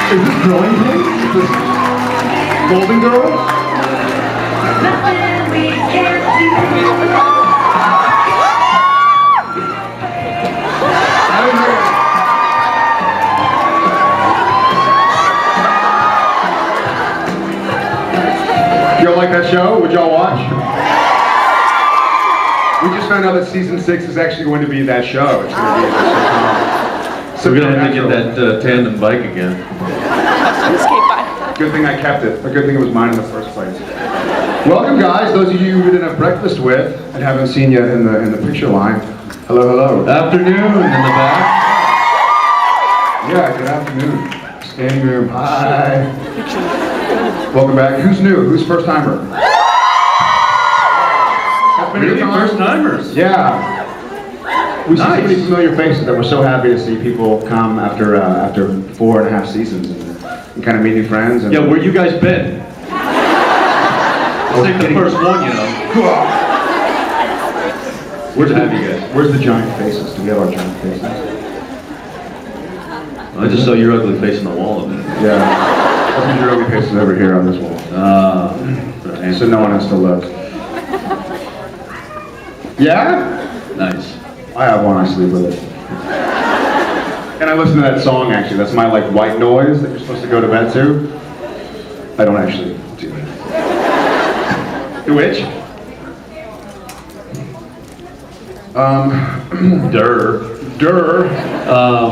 Is this growing pains? Is this Golden Girls? Nothing we can't do. Y'all like that show? Would y'all watch? We just found out that season 6 is actually going to be that show. It's going to be a So we're going to have to get that tandem bike again. Good thing I kept it. A good thing it was mine in the first place. Welcome, guys. Those of you who didn't have breakfast with and haven't seen you in the picture line. Hello, hello. Afternoon in the back. Yeah, good afternoon. Standing room. Hi. Welcome back. Who's new? Who's first timer? Really? First timers? Yeah. We see so many familiar faces that we're so happy to see people come after 4.5 seasons and kind of meet new friends. And yeah, where you guys been? It's like the first one, you know. Where's have you guys? Where's the giant faces? Do we have our giant faces? I just saw your ugly face on the wall a minute. Yeah. That means your ugly face is over here on this wall. So no one has to look. Yeah? Nice. I have one, I sleep with it. And I listen to that song actually. That's my like white noise that you're supposed to go to bed to. I don't actually do that. The which?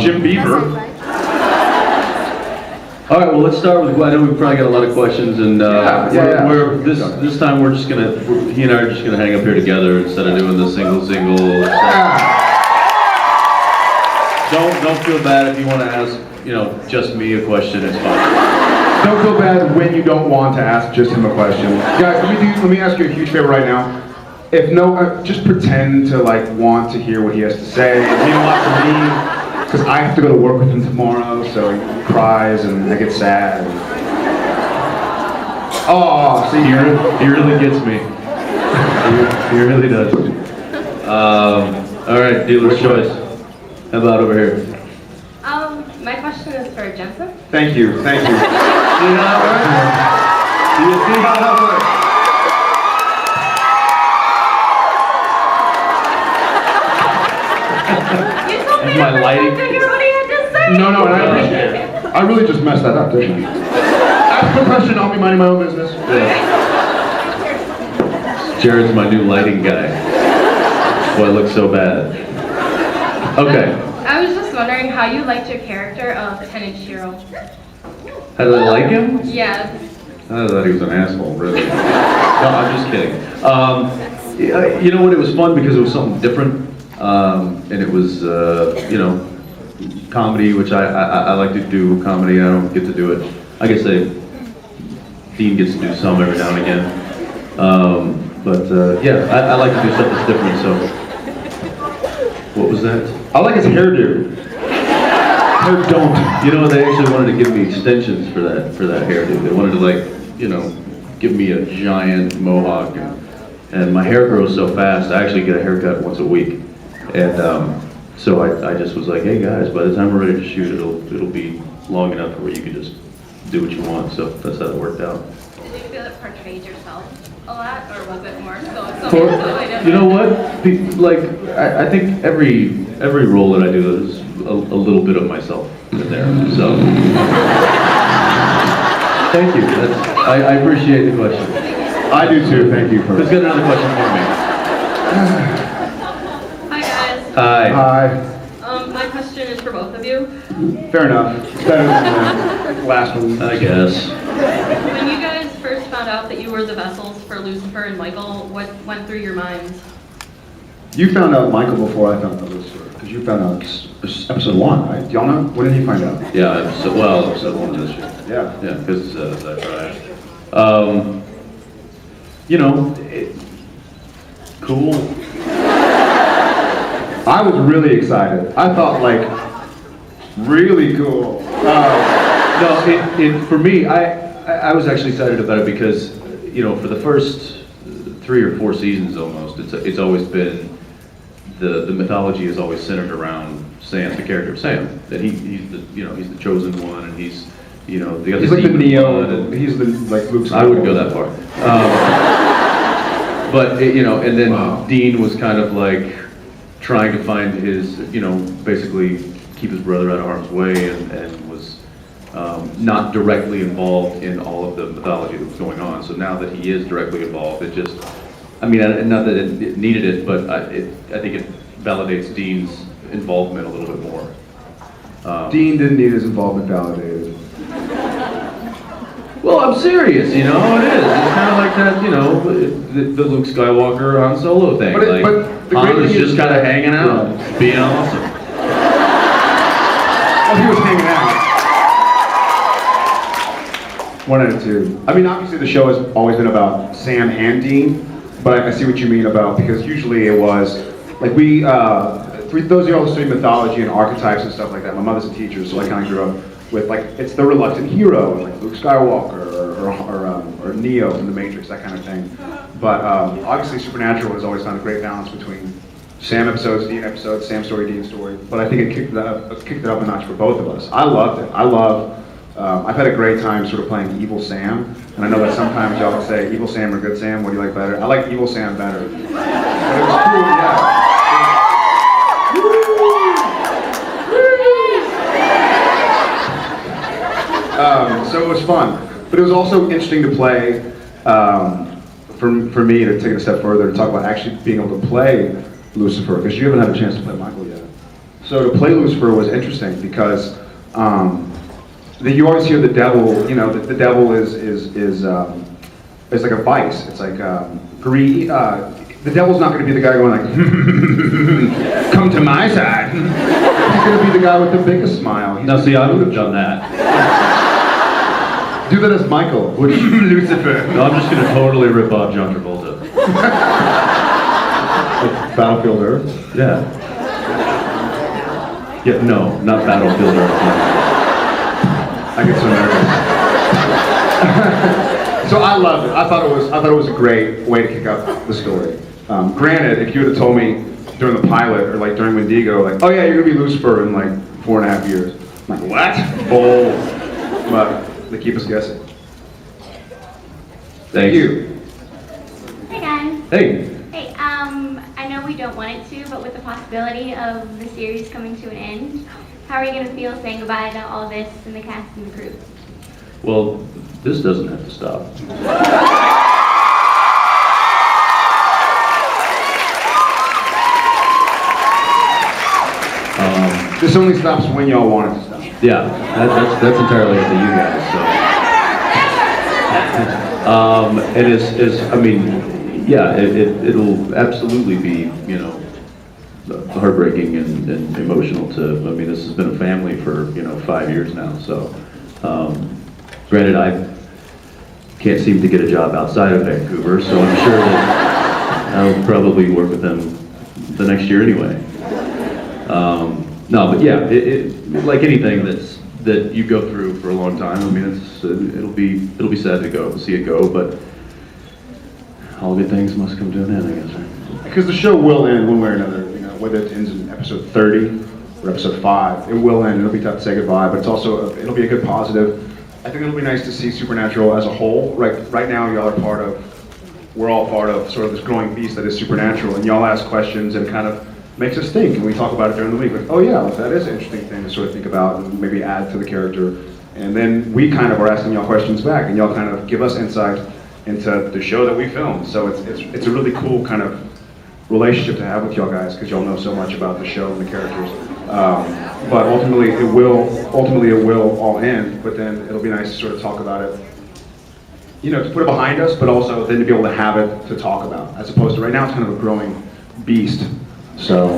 Jim Beaver. All right, well, let's start with. I know we've probably got a lot of questions, and this time we're just gonna. He and I are just gonna hang up here together instead of doing the single. Don't feel bad if you want to ask, just me a question. It's fine. Don't feel bad when you don't want to ask just him a question. Guys, let me ask you a huge favor right now. If just pretend to like want to hear what he has to say. It means a lot to me because I have to go to work with him tomorrow, so he cries and I get sad. Oh, see, he really gets me. He really does. All right, dealer's choice. How about over here? My question is for Jensen. Thank you. See how that works? Do you see how that works? You told me my lighting. to hear what he had to say. No, and I appreciate it. I really just messed that up, didn't I? Ask the question, I'll be minding my own business. Yeah. Jared's my new lighting guy. That's why I look so bad. Okay. I was just wondering how you liked your character of Lieutenant Shiro. How did I like him? Yeah. I thought he was an asshole, really. No, I'm just kidding. You know what? It was fun because it was something different, and it was, comedy, which I like to do comedy. I don't get to do it. I guess Dean gets to do some every now and again. Yeah, I like to do stuff that's different. So, what was that? I like his hairdo. Hair don't. They actually wanted to give me extensions for that hairdo. They wanted to give me a giant mohawk, and my hair grows so fast. I actually get a haircut once a week, and so I just was like, hey guys, by the time we're ready to shoot, it'll be long enough where you can just do what you want. So that's how it worked out. Did you feel it portrayed yourself a lot, or was it more so? You know what? I think every role that I do is a little bit of myself in there. So thank you. I appreciate the question. I do too. Thank you for. Who's got another question for me? Hi guys. Hi. My question is for both of you. Fair enough. It's better than the last one, I guess. When you guys first found out that you were the vessels for Lucifer and Michael, what went through your minds? You found out Michael before I found out Lucifer, because you found out episode 1, right? Do y'all know? When did you find out? Yeah, episode 1 of this year. Yeah. Yeah, because that's right. Cool. I was really excited. I thought really cool. For me, I was actually excited about it because, for the first 3 or 4 seasons almost, it's always been, the mythology is always centered around Sam, the character of Sam. That he's the chosen one, and he's you know, they got He's the like the demon blood Neo. and- He's the like Luke Skywalker. I wouldn't go that far. But you know, and then Dean was kind of like trying to find his, you know, basically keep his brother out of harm's way, and was not directly involved in all of the mythology that was going on. So now that he is directly involved, it just, I mean, not that it needed it, but I think it validates Dean's involvement a little bit more. Dean didn't need his involvement validated. Well, I'm serious, you know, it is. It's kind of like that, you know, the Luke Skywalker Han Solo thing. But Like, the Han great was thing just is kind of that- hanging out, being awesome. Oh, he was hanging out. One attitude. I mean, obviously the show has always been about Sam and Dean, but I see what you mean about, because usually it was, like for those of y'all who study mythology and archetypes and stuff like that, my mother's a teacher, so I kind of grew up with, like, it's the reluctant hero, like Luke Skywalker or Neo from The Matrix, that kind of thing. But obviously Supernatural has always found a great balance between Sam episodes, Dean episodes, Sam story, Dean story. But I think it kicked it up a notch for both of us. I loved it. I've had a great time sort of playing Evil Sam, and I know that sometimes y'all would say Evil Sam or Good Sam, what do you like better? I like Evil Sam better. But it was cool, yeah. So it was fun, but it was also interesting to play, for me to take it a step further and talk about actually being able to play Lucifer, because you haven't had a chance to play Michael yet. So to play Lucifer was interesting because you always hear the devil, you know, the devil is like a vice. It's like greed. The devil's not going to be the guy going like, come to my side. He's going to be the guy with the biggest smile. Now, see, I would have done that. Do that as Michael, Lucifer. No, I'm just going to totally rip off John Travolta. Like Battlefield Earth? Yeah. Yeah, no, not Battlefield Earth. No. I get so nervous. So I loved it. I thought it was a great way to kick off the story. Granted, if you would have told me during the pilot or like during Wendigo, like, oh yeah, you're gonna be Lucifer in like 4.5 years. I'm like, what? Bold. But they keep us guessing. Thank you. Hey guys. Hey. Hey, I know we don't want it to, but with the possibility of the series coming to an end, how are you going to feel saying goodbye to all this and the cast and the crew? Well, this doesn't have to stop. This only stops when y'all want it to stop. Yeah, that's entirely up to you guys. So, and I mean, yeah, it'll absolutely be, you know, heartbreaking and emotional to. I mean, this has been a family for 5 years now. So, granted, I can't seem to get a job outside of Vancouver, so I'm sure that I'll probably work with them the next year anyway. No, but yeah, like anything that you go through for a long time. I mean, it'll be sad to see it go, but all good things must come to an end, I guess, right? Because the show will end one way or another. You know, whether it ends in episode 30 or episode 5, it will end. It'll be tough to say goodbye, but it'll be a good positive. I think it'll be nice to see Supernatural as a whole. Right now, we're all part of sort of this growing beast that is Supernatural, and y'all ask questions and kind of makes us think, and we talk about it during the week. Like, oh yeah, that is an interesting thing to sort of think about and maybe add to the character. And then we kind of are asking y'all questions back, and y'all kind of give us insight into the show that we filmed. So it's a really cool kind of relationship to have with y'all guys, because y'all know so much about the show and the characters. But ultimately it will all end. But then it'll be nice to sort of talk about it. You know, to put it behind us, but also then to be able to have it to talk about, as opposed to right now it's kind of a growing beast. So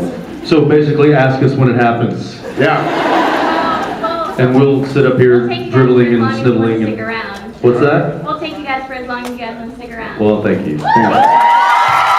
basically, ask us when it happens, yeah. and we'll sit up here We'll take you guys dribbling for as and long as you sniveling. want to And stick around. what's that? We'll take you guys for as long as you guys want to stick around. Well, thank you. Thank you.